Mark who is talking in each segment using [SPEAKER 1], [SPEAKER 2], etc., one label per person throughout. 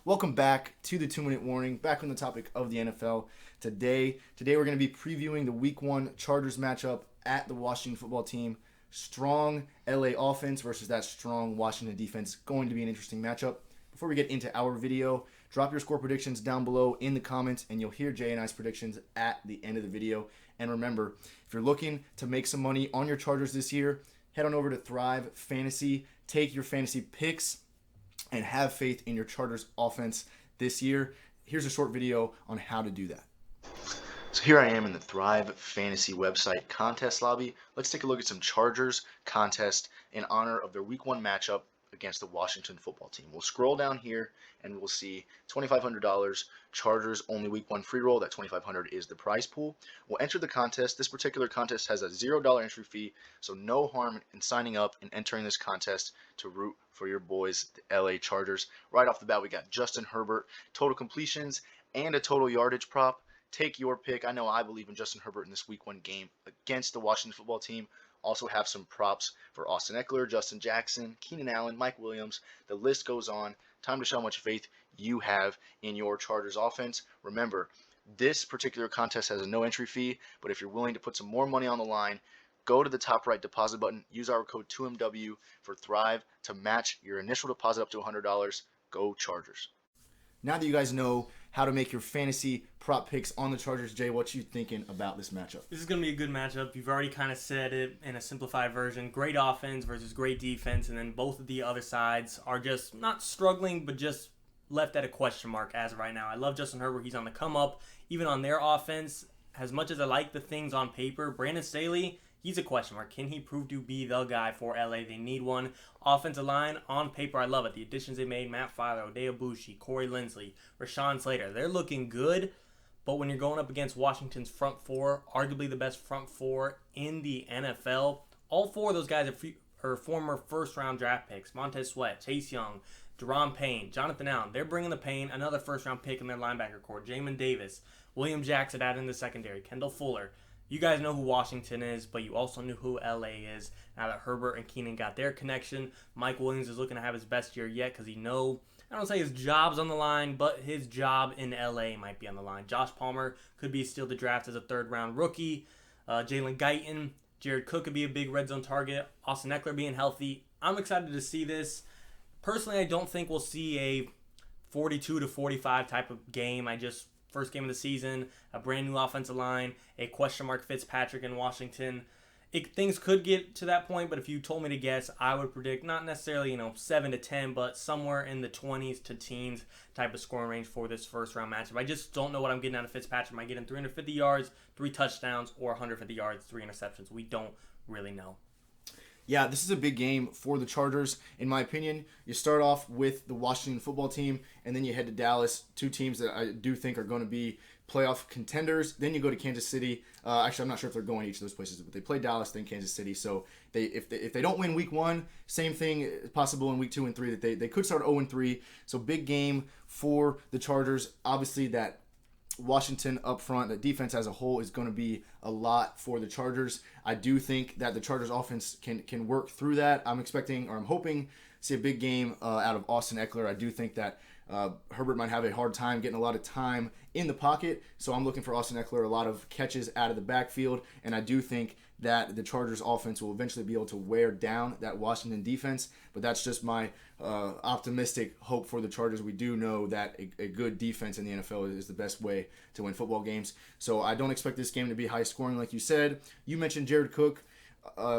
[SPEAKER 1] Welcome back to the 2-minute warning, back on the topic of the NFL. Today we're going to be previewing the Week 1 Chargers matchup at the Washington football team. Strong LA offense versus that strong Washington defense. Going to be an interesting matchup. Before we get into our video, drop your score predictions down below in the comments, and you'll hear Jay and I's predictions at the end of the video. And remember, if you're looking to make some money on your Chargers this year, head on over to Thrive Fantasy. Take your fantasy picks and have faith in your Chargers offense this year. Here's a short video on how to do that. So here I am in the Thrive Fantasy website contest lobby. Let's take a look at some Chargers contest in honor of their Week 1 matchup against the Washington football team. We'll scroll down here and we'll see $2,500 Chargers only Week 1 free roll. That $2,500 is the prize pool. We'll enter the contest. This particular contest has a $0 entry fee, so no harm in signing up and entering this contest to root for your boys, the LA Chargers. Right off the bat, we got Justin Herbert, total completions and a total yardage prop. Take your pick. I know I believe in Justin Herbert in this Week 1 game against the Washington football team. Also have some props for Austin Eckler, Justin Jackson, Keenan Allen, Mike Williams. The list goes on. Time to show how much faith you have in your Chargers offense. Remember, this particular contest has a no entry fee, but if you're willing to put some more money on the line, go to the top right deposit button. Use our code 2MW for Thrive to match your initial deposit up to $100. Go Chargers. Now that you guys know how to make your fantasy prop picks on the Chargers, Jay, what you thinking about this matchup?
[SPEAKER 2] This is going to be a good matchup. You've already kind of said it in a simplified version. Great offense versus great defense, and then both of the other sides are just not struggling, but just left at a question mark as of right now. I love Justin Herbert. He's on the come up. Even on their offense, as much as I like the things on paper, Brandon Staley, he's a question mark. Can he prove to be the guy for LA? They need one. Offensive line, on paper, I love it. The additions they made, Matt Filer, Oday Abushi, Corey Linsley, Rashawn Slater, they're looking good. But when you're going up against Washington's front four, arguably the best front four in the NFL, all four of those guys are former first-round draft picks. Montez Sweat, Chase Young, Deron Payne, Jonathan Allen. They're bringing the pain. Another first-round pick in their linebacker core. Jamin Davis, William Jackson out in the secondary, Kendall Fuller. You guys know who Washington is, but you also knew who LA is. Now that Herbert and Keenan got their connection, Mike Williams is looking to have his best year yet because I don't say his job's on the line, but his job in LA might be on the line. Josh Palmer could be still the draft as a third-round rookie. Jalen Guyton, Jared Cook could be a big red zone target. Austin Eckler being healthy. I'm excited to see this. Personally, I don't think we'll see a 42-45 type of game. First game of the season, a brand new offensive line, a question mark Fitzpatrick in Washington. Things could get to that point, but if you told me to guess, I would predict not necessarily 7-10, but somewhere in the 20s to teens type of scoring range for this first round matchup. I just don't know what I'm getting out of Fitzpatrick. Am I getting 350 yards, 3 touchdowns, or 150 yards, 3 interceptions? We don't really know.
[SPEAKER 1] Yeah, this is a big game for the Chargers. In my opinion, you start off with the Washington football team, and then you head to Dallas, two teams that I do think are going to be playoff contenders. Then you go to Kansas City. Actually, I'm not sure if they're going to each of those places, but they play Dallas, then Kansas City. So if they don't win Week 1, same thing possible in Week 2 and 3, that they could start 0-3. So big game for the Chargers. Obviously, that Washington up front, the defense as a whole is going to be a lot for the Chargers. I do think that the Chargers offense can work through that. I'm hoping to see a big game out of Austin Eckler. I do think that Herbert might have a hard time getting a lot of time in the pocket, so I'm looking for Austin Eckler, a lot of catches out of the backfield, and I do think that the Chargers offense will eventually be able to wear down that Washington defense, but that's just my optimistic hope for the Chargers. We do know that a good defense in the NFL is the best way to win football games, so I don't expect this game to be high scoring like you said. You mentioned Jared Cook.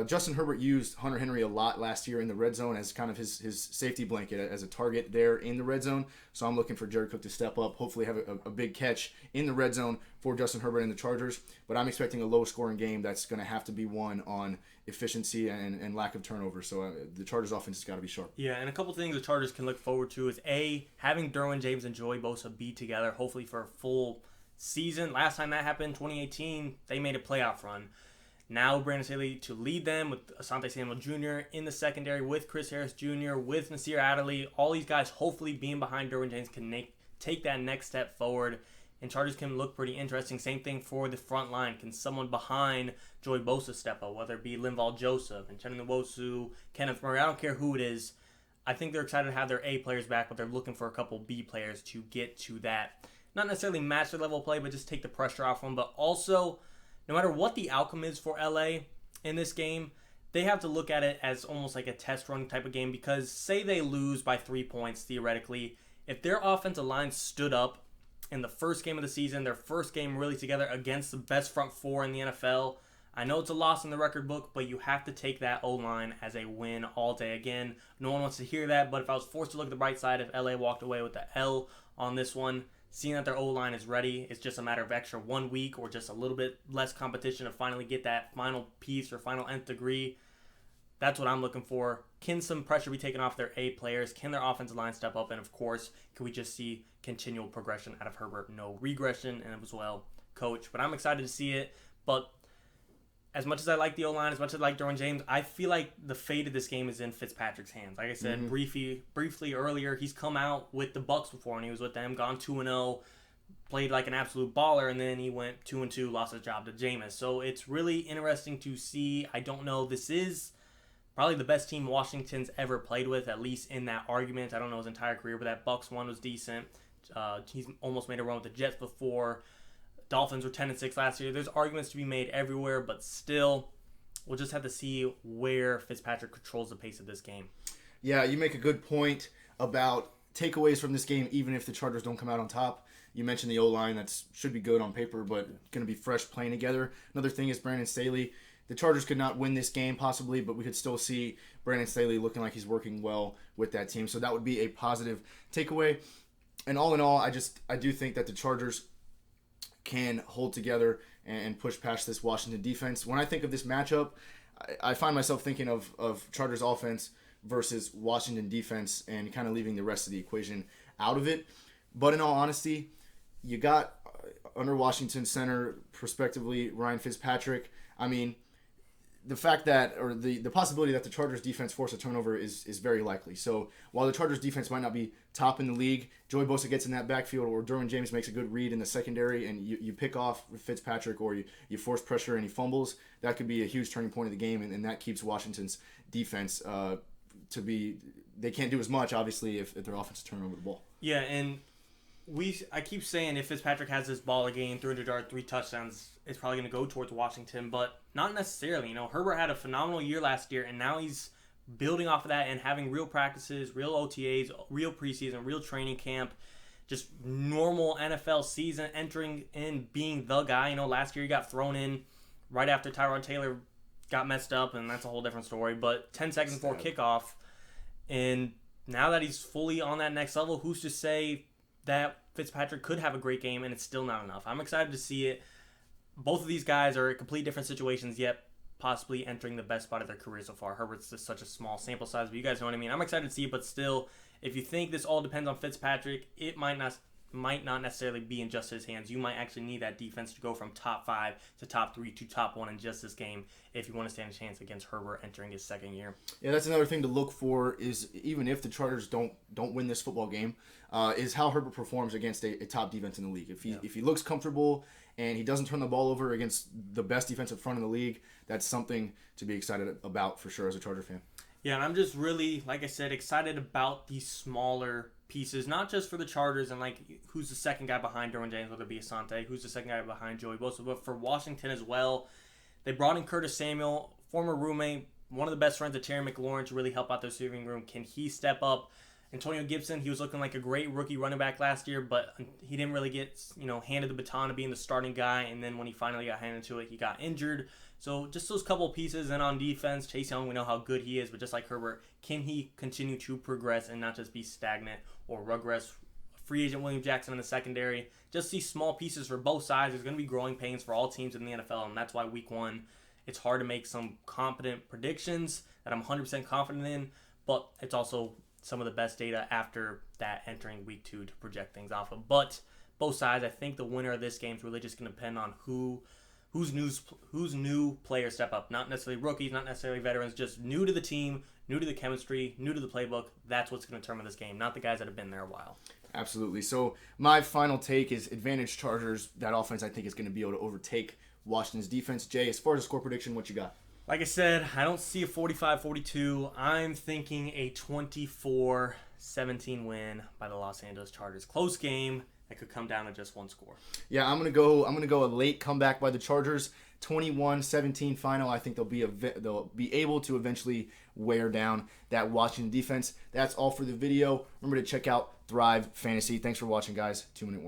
[SPEAKER 1] Justin Herbert used Hunter Henry a lot last year in the red zone as kind of his safety blanket as a target there in the red zone. So I'm looking for Jared Cook to step up, hopefully have a big catch in the red zone for Justin Herbert and the Chargers. But I'm expecting a low-scoring game that's going to have to be won on efficiency and lack of turnover. So the Chargers offense has got to be sharp.
[SPEAKER 2] Yeah, and a couple things the Chargers can look forward to is, A, having Derwin James and Joey Bosa be together, hopefully for a full season. Last time that happened, 2018, they made a playoff run. Now Brandon Staley to lead them with Asante Samuel Jr. in the secondary, with Chris Harris Jr., with Nasir Adderley. All these guys hopefully being behind Derwin James can take that next step forward. And Chargers can look pretty interesting. Same thing for the front line. Can someone behind Joey Bosa step up, whether it be Linval Joseph and Cheney Nwosu, Kenneth Murray? I don't care who it is. I think they're excited to have their A players back, but they're looking for a couple B players to get to that. Not necessarily match their level of play, but just take the pressure off them. But also, no matter what the outcome is for LA in this game, they have to look at it as almost like a test run type of game, because say they lose by 3 points, theoretically, if their offensive line stood up in the first game of the season, their first game really together against the best front four in the NFL, I know it's a loss in the record book, but you have to take that O-line as a win all day. Again, no one wants to hear that, but if I was forced to look at the bright side, if LA walked away with the L on this one, seeing that their O-line is ready, it's just a matter of extra 1 week or just a little bit less competition to finally get that final piece or final nth degree. That's what I'm looking for. Can some pressure be taken off their A players? Can their offensive line step up? And of course, can we just see continual progression out of Herbert? No regression, and as well, coach. But I'm excited to see it. But as much as I like the O-line, as much as I like Derwin James, I feel like the fate of this game is in Fitzpatrick's hands. Like I said briefly earlier, he's come out with the Bucs before, and he was with them, gone 2-0, played like an absolute baller, and then he went 2-2, lost his job to Jameis. So it's really interesting to see. I don't know. This is probably the best team Washington's ever played with, at least in that argument. I don't know his entire career, but that Bucs one was decent. He's almost made a run with the Jets before. Dolphins were 10-6 last year. There's arguments to be made everywhere, but still, we'll just have to see where Fitzpatrick controls the pace of this game.
[SPEAKER 1] Yeah, you make a good point about takeaways from this game, even if the Chargers don't come out on top. You mentioned the O-line. That should be good on paper, but going to be fresh playing together. Another thing is Brandon Staley. The Chargers could not win this game possibly, but we could still see Brandon Staley looking like he's working well with that team. So that would be a positive takeaway. And all in all, I do think that the Chargers can hold together and push past this Washington defense. When I think of this matchup, I find myself thinking of Chargers offense versus Washington defense and kind of leaving the rest of the equation out of it. But in all honesty, you got under Washington center, prospectively, Ryan Fitzpatrick. I mean, the fact that, or the possibility that the Chargers defense force a turnover is very likely. So while the Chargers defense might not be top in the league, Joey Bosa gets in that backfield, or Derwin James makes a good read in the secondary, and you pick off Fitzpatrick, or you force pressure and he fumbles, that could be a huge turning point of the game, and that keeps Washington's defense they can't do as much, obviously, if their offense turn over the ball.
[SPEAKER 2] Yeah, and I keep saying if Fitzpatrick has this ball again, 300 yards, 3 touchdowns, it's probably going to go towards Washington, but not necessarily. Herbert had a phenomenal year last year, and now he's building off of that and having real practices, real OTAs, real preseason, real training camp, just normal NFL season, entering in, being the guy. Last year he got thrown in right after Tyrod Taylor got messed up, and that's a whole different story, but 10 seconds before kickoff, and now that he's fully on that next level, who's to say that Fitzpatrick could have a great game and it's still not enough? I'm excited to see it. Both of these guys are in complete different situations, yet possibly entering the best spot of their career so far. Herbert's just such a small sample size, but you guys know what I mean. I'm excited to see it, but still, if you think this all depends on Fitzpatrick, it might not necessarily be in just his hands. You might actually need that defense to go from top 5 to top 3 to top 1 in just this game if you want to stand a chance against Herbert entering his second year.
[SPEAKER 1] Yeah, that's another thing to look for, is even if the Chargers don't win this football game, is how Herbert performs against a top defense in the league. If he looks comfortable and he doesn't turn the ball over against the best defensive front in the league, that's something to be excited about for sure as a Charger fan.
[SPEAKER 2] Yeah, and I'm just really, like I said, excited about these smaller pieces, not just for the Chargers and who's the second guy behind Derwin James, whether it be Asante, who's the second guy behind Joey Bosa, but for Washington as well. They brought in Curtis Samuel, former roommate, one of the best friends of Terry McLaurin, to really help out the receiving room. Can he step up? Antonio Gibson, he was looking like a great rookie running back last year, but he didn't really get handed the baton of being the starting guy, and then when he finally got handed to it, he got injured. So just those couple pieces. And on defense, Chase Young, we know how good he is, but just like Herbert, can he continue to progress and not just be stagnant or regress? Free agent William Jackson in the secondary. Just these small pieces for both sides. There's going to be growing pains for all teams in the NFL, and that's why week 1, it's hard to make some competent predictions that I'm 100% confident in, but it's also some of the best data after that entering week 2 to project things off of. But both sides, I think the winner of this game is really just going to depend on who's new players step up. Not necessarily rookies, not necessarily veterans, just new to the team, new to the chemistry, new to the playbook. That's what's going to determine this game, not the guys that have been there a while.
[SPEAKER 1] Absolutely. So my final take is advantage Chargers. That offense, I think, is going to be able to overtake Washington's defense. Jay, as far as the score prediction, what you got?
[SPEAKER 2] Like I said, I don't see a 45-42. I'm thinking a 24-17 win by the Los Angeles Chargers. Close game that could come down to just one score.
[SPEAKER 1] Yeah, I'm gonna go a late comeback by the Chargers, 21-17 final. I think they'll be able to eventually wear down that Washington defense. That's all for the video. Remember to check out Thrive Fantasy. Thanks for watching, guys. 2-minute warning.